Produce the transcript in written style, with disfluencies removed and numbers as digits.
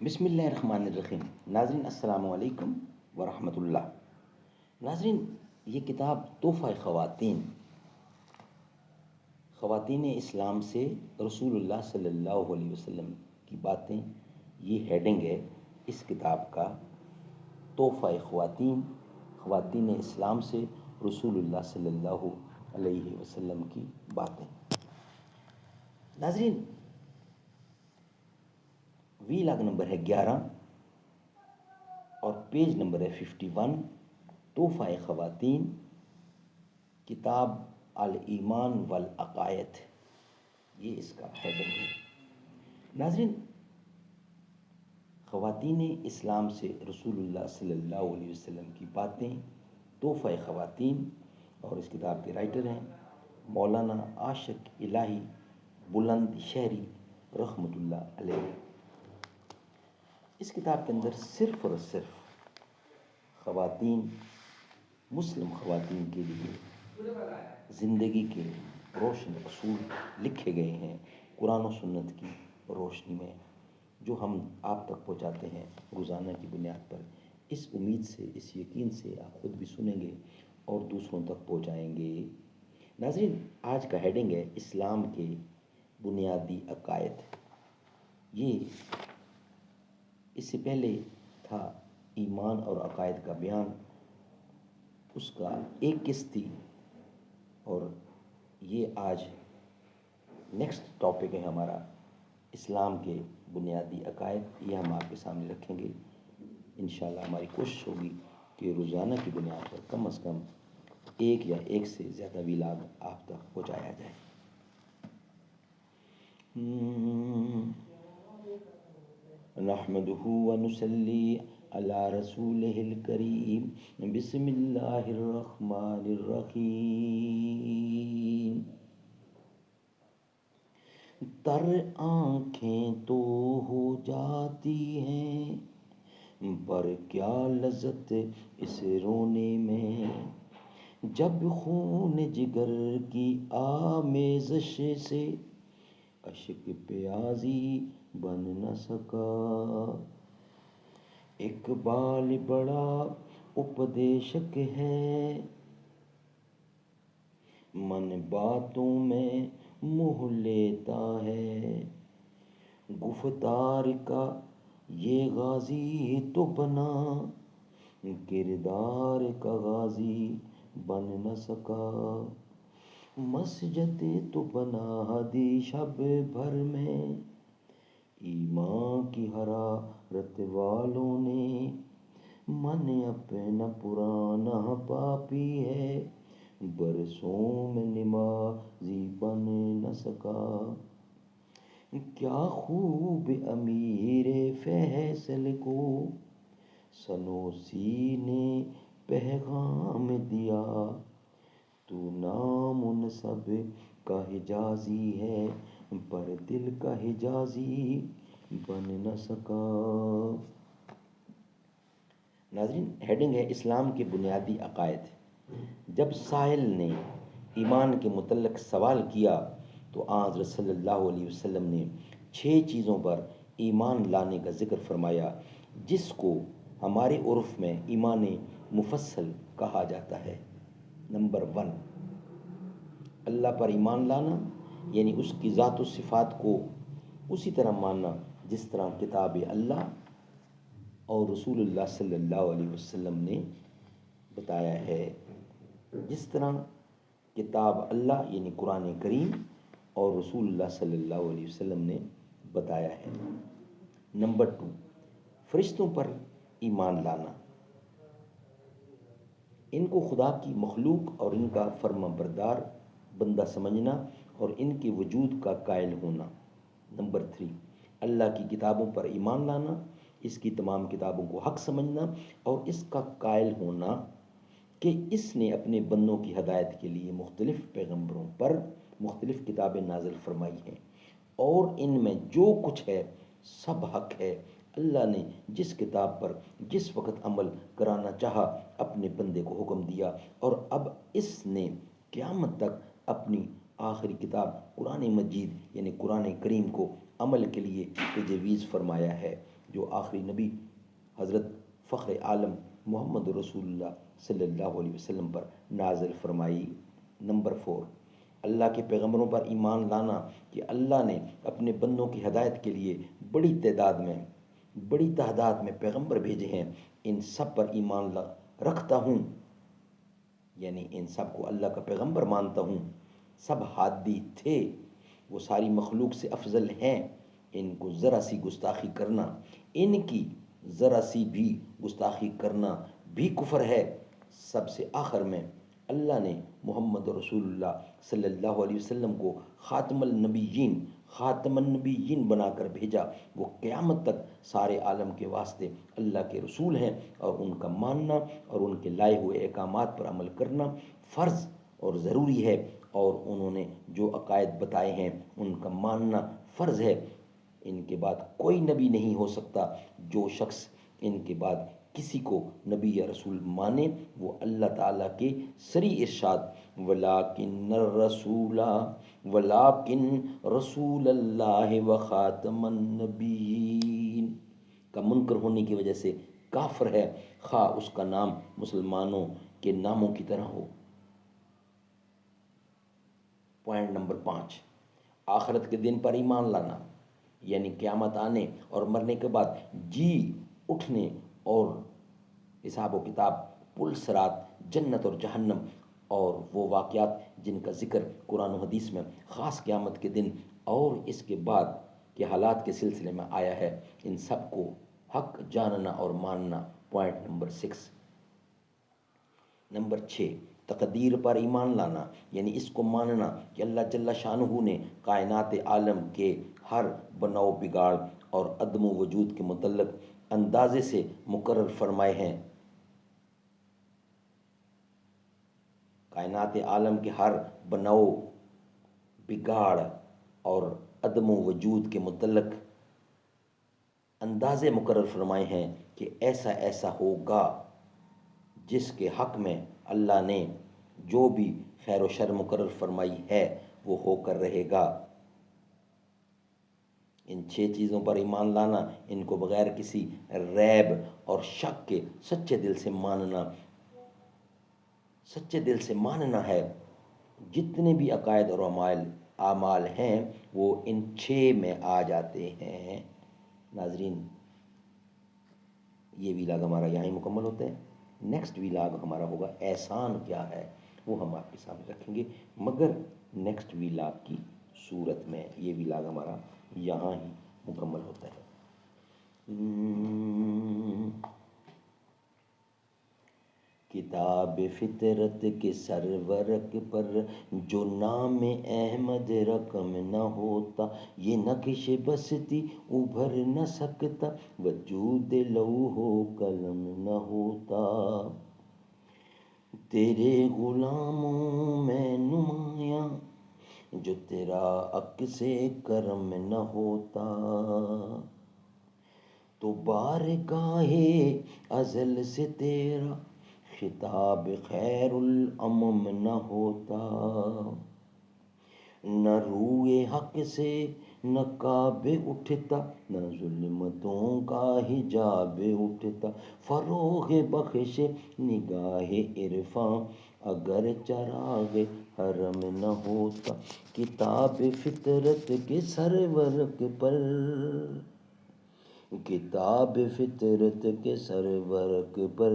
بسم اللہ الرحمن الرحیم۔ ناظرین السلام علیکم ورحمۃ اللہ۔ ناظرین، یہ کتاب تحفہ خواتین اسلام سے رسول اللہ صلی اللہ علیہ وسلم کی باتیں، یہ ہیڈنگ ہے اس کتاب کا، تحفہ خواتین اسلام سے رسول اللہ صلی اللہ علیہ وسلم کی باتیں۔ ناظرین، وی لاگ نمبر ہے 11 اور پیج نمبر ہے 51، تحفہ خواتین، کتاب الایمان والعقائد، یہ اس کا ہیڈنگ ہے۔ ناظرین، خواتین اسلام سے رسول اللہ صلی اللہ علیہ وسلم کی باتیں، تحفہ خواتین، اور اس کتاب کے رائٹر ہیں مولانا عاشق الہی بلند شہری رحمۃ اللہ علیہ۔ اس کتاب کے اندر صرف اور صرف مسلم خواتین کے لیے زندگی کے روشن اصول لکھے گئے ہیں، قرآن و سنت کی روشنی میں، جو ہم آپ تک پہنچاتے ہیں روزانہ کی بنیاد پر، اس امید سے، اس یقین سے آپ خود بھی سنیں گے اور دوسروں تک پہنچائیں گے۔ ناظرین، آج کا ہیڈنگ ہے اسلام کے بنیادی عقائد۔ یہ اس سے پہلے تھا ایمان اور عقائد کا بیان، اس کا ایک قسط تھی، اور یہ آج نیکسٹ ٹاپک ہے ہمارا، اسلام کے بنیادی عقائد۔ یہ ہم آپ کے سامنے رکھیں گے۔ انشاءاللہ ہماری کوشش ہوگی کہ روزانہ کی بنیاد پر کم از کم ایک یا ایک سے زیادہ ویلاگ آپ تک پہنچایا جائے۔ نحمده ونصلي على رسوله الكريم، بسم اللہ الرحمن الرحیم۔ تر آنکھیں تو ہو جاتی ہیں، پر کیا لذت اس رونے میں، جب خون جگر کی آمیزش سے اشک پیازی بن نہ سکا۔ اقبال بڑا اپدیشک ہے، من باتوں میں موہ لیتا ہے، گفتار کا یہ غازی تو بنا، کردار کا غازی بن نہ سکا۔ مسجد تو بنا دی شب بھر میں، ایمان کی حرارت والوں نے، من اپنا پرانا پاپی ہے، برسوں میں نمازی بن نہ سکا۔ کیا خوب امیر فیصل کو سنوسی نے پیغام دیا، تو نام منصب کا حجازی ہے، پر دل کا حجازی بن نہ سکا۔ ناظرین، ہیڈنگ ہے اسلام کے بنیادی عقائد۔ جب سائل نے ایمان کے متعلق سوال کیا تو آن حضرت صلی اللہ علیہ وسلم نے 6 چیزوں پر ایمان لانے کا ذکر فرمایا، جس کو ہمارے عرف میں ایمان مفصل کہا جاتا ہے۔ نمبر 1، اللہ پر ایمان لانا، یعنی اس کی ذات و صفات کو اسی طرح ماننا جس طرح کتاب اللہ اور رسول اللہ صلی اللہ علیہ وسلم نے بتایا ہے، جس طرح کتاب اللہ یعنی قرآن کریم اور رسول اللہ صلی اللہ علیہ وسلم نے بتایا ہے۔ نمبر 2، فرشتوں پر ایمان لانا، ان کو خدا کی مخلوق اور ان کا فرما بردار بندہ سمجھنا اور ان کے وجود کا قائل ہونا۔ نمبر 3، اللہ کی کتابوں پر ایمان لانا، اس کی تمام کتابوں کو حق سمجھنا اور اس کا قائل ہونا کہ اس نے اپنے بندوں کی ہدایت کے لیے مختلف پیغمبروں پر مختلف کتابیں نازل فرمائی ہیں، اور ان میں جو کچھ ہے سب حق ہے۔ اللہ نے جس کتاب پر جس وقت عمل کرانا چاہا اپنے بندے کو حکم دیا، اور اب اس نے قیامت تک اپنی آخری کتاب قرآن مجید یعنی قرآن کریم کو عمل کے لیے تجویز فرمایا ہے۔ جو آخری نبی حضرت فخر عالم محمد رسول اللہ صلی اللہ علیہ وسلم پر نازل فرمائی۔ نمبر 4، اللہ کے پیغمبروں پر ایمان لانا کہ اللہ نے اپنے بندوں کی ہدایت کے لیے بڑی تعداد میں پیغمبر بھیجے ہیں، ان سب پر ایمان رکھتا ہوں، یعنی ان سب کو اللہ کا پیغمبر مانتا ہوں۔ سب ہادی تھے، وہ ساری مخلوق سے افضل ہیں، ان کو ذرا سی گستاخی کرنا، ان کی ذرا سی بھی گستاخی کرنا بھی کفر ہے۔ سب سے آخر میں اللہ نے محمد رسول اللہ صلی اللہ علیہ وسلم کو خاتم النبیین بنا کر بھیجا۔ وہ قیامت تک سارے عالم کے واسطے اللہ کے رسول ہیں، اور ان کا ماننا اور ان کے لائے ہوئے احکامات پر عمل کرنا فرض اور ضروری ہے، اور انہوں نے جو عقائد بتائے ہیں ان کا ماننا فرض ہے۔ ان کے بعد کوئی نبی نہیں ہو سکتا۔ جو شخص ان کے بعد کسی کو نبی یا رسول مانے وہ اللہ تعالیٰ کے صریح ارشاد وَلَٰكِنَّ رَسُولَ اللَّهِ وَخَاتَمَ النَّبِيِّينَ کا منکر ہونے کی وجہ سے کافر ہے، خواہ اس کا نام مسلمانوں کے ناموں کی طرح ہو۔ پوائنٹ نمبر 5، آخرت کے دن پر ایمان لانا، یعنی قیامت آنے اور مرنے کے بعد جی اٹھنے اور حساب و کتاب، پل صراط، جنت اور جہنم، اور وہ واقعات جن کا ذکر قرآن و حدیث میں خاص قیامت کے دن اور اس کے بعد کے حالات کے سلسلے میں آیا ہے، ان سب کو حق جاننا اور ماننا۔ Point number 6۔ نمبر 6، تقدیر پر ایمان لانا، یعنی اس کو ماننا کہ اللہ جل شانہ نے کائنات عالم کے ہر بناؤ بگاڑ اور عدم و وجود کے متعلق اندازے سے مقرر فرمائے ہیں۔ کائنات عالم کے ہر بناؤ بگاڑ اور عدم و وجود کے متعلق اندازے مقرر فرمائے ہیں کہ ایسا ایسا ہوگا، جس کے حق میں اللہ نے جو بھی خیر و شر مقرر فرمائی ہے وہ ہو کر رہے گا۔ ان 6 چیزوں پر ایمان لانا، ان کو بغیر کسی ریب اور شک کے سچے دل سے ماننا ہے۔ جتنے بھی عقائد اور اعمال ہیں وہ ان 6 میں آ جاتے ہیں۔ ناظرین، یہ ویلاگ ہمارا یہاں ہی مکمل ہوتا ہے۔ نیکسٹ ویلاگ ہمارا ہوگا احسان کیا ہے، وہ ہم آپ کے سامنے رکھیں گے، مگر نیکسٹ ویلاگ کی صورت میں یہ ویلاگ ہمارا یہاں ہی مکمل ہوتا ہے۔ کتاب فطرت کے سرورق پر جو نام احمد رقم نہ ہوتا، یہ نقش بستی ابھر نہ سکتا، وجود لوح و قلم نہ ہوتا۔ تیرے غلاموں میں نمایاں جو تیرا عکس کرم نہ ہوتا، تو بارگاہ ازل سے تیرا خطاب خیر الامم نہ ہوتا۔ نہ روئے حق سے نقاب اٹھتا، نہ ظلمتوں کا حجاب اٹھتا، فروغ بخش نگاہ عرفاں اگر چراغ حرم نہ ہوتا۔ کتاب فطرت کے سرورق پر، کتاب فطرت کے سرورق پر